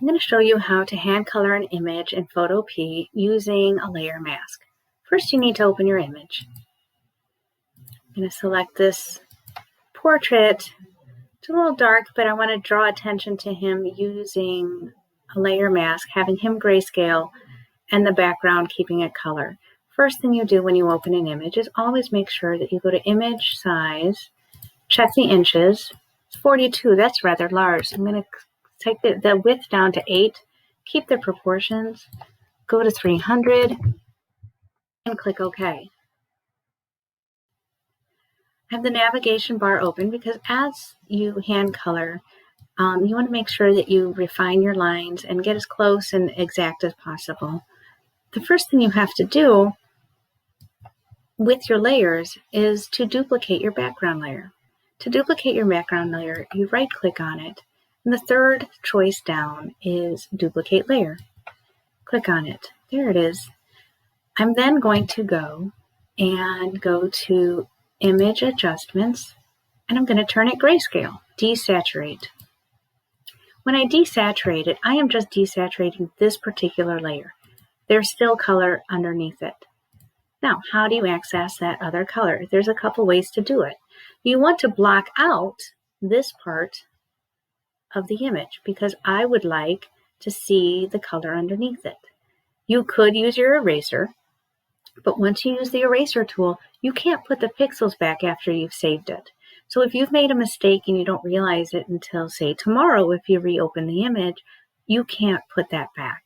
I'm going to show you how to hand color an image in photopea using a layer mask. First, you need to open your image. I'm going to select this portrait. It's a little dark, but I want to draw attention to him using a layer mask, having him grayscale, and the background keeping it color. First thing you do when you open an image is always make sure that you go to image size, check the inches. It's 42, that's rather large. I'm going to take the width down to 8, keep the proportions, go to 300, and click OK. I have the navigation bar open because as you hand color, you want to make sure that you refine your lines and get as close and exact as possible. The first thing you have to do with your layers is to duplicate your background layer. To duplicate your background layer, you right-click on it, and the third choice down is Duplicate Layer. Click on it. There it is. I'm then going to go to Image Adjustments, and I'm going to turn it grayscale, desaturate. When I desaturate it, I am just desaturating this particular layer. There's still color underneath it. Now, how do you access that other color? There's a couple ways to do it. You want to block out this part of the image because I would like to see the color underneath it. You could use your eraser, but once you use the eraser tool, you can't put the pixels back after you've saved it. So if you've made a mistake and you don't realize it until, say, tomorrow, if you reopen the image, you can't put that back.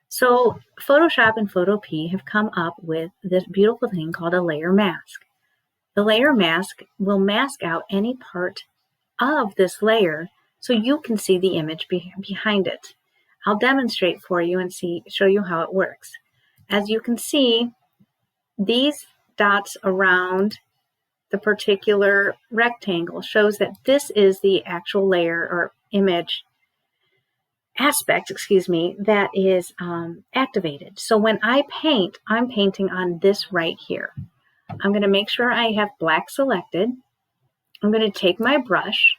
So Photoshop and photopea have come up with this beautiful thing called a layer mask. The layer mask will mask out any part of this layer so you can see the image behind it. I'll demonstrate for you and show you how it works. As you can see, these dots around the particular rectangle shows that this is the actual layer or image aspect, that is activated. So when I paint, I'm painting on this right here. I'm going to make sure I have black selected. I'm going to take my brush.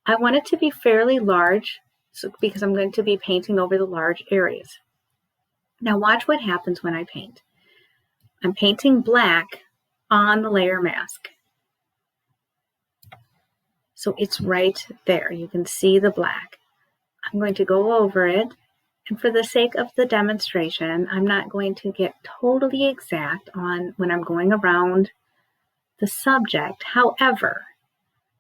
I want it to be fairly large because I'm going to be painting over the large areas. Now watch what happens when I paint. I'm painting black on the layer mask. So it's right there. You can see the black. I'm going to go over it, and for the sake of the demonstration, I'm not going to get totally exact on when I'm going around the subject. However,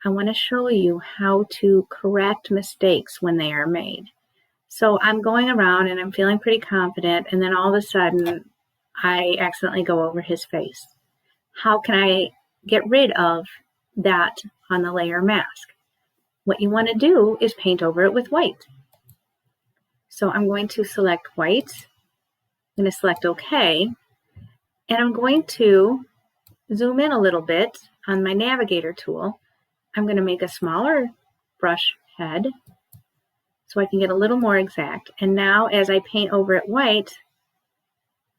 I want to show you how to correct mistakes when they are made. So I'm going around and I'm feeling pretty confident, and then all of a sudden, I accidentally go over his face. How can I get rid of that on the layer mask? What you want to do is paint over it with white. So I'm going to select white. I'm going to select OK. And I'm going to zoom in a little bit on my navigator tool. I'm going to make a smaller brush head so I can get a little more exact. And now as I paint over it white,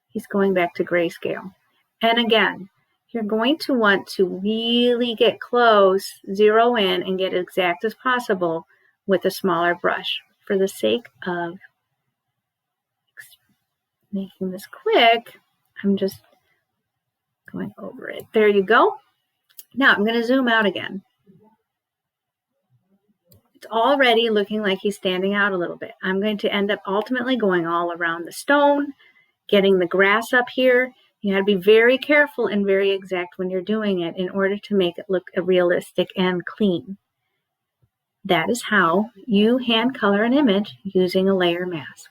he's going back to grayscale. And again, you're going to want to really get close, zero in, and get as exact as possible with a smaller brush. For the sake of making this quick, I'm just going over it. There you go. Now I'm going to zoom out again. It's already looking like he's standing out a little bit. I'm going to end up ultimately going all around the stone, getting the grass up here. You have to be very careful and very exact when you're doing it in order to make it look realistic and clean. That is how you hand color an image using a layer mask.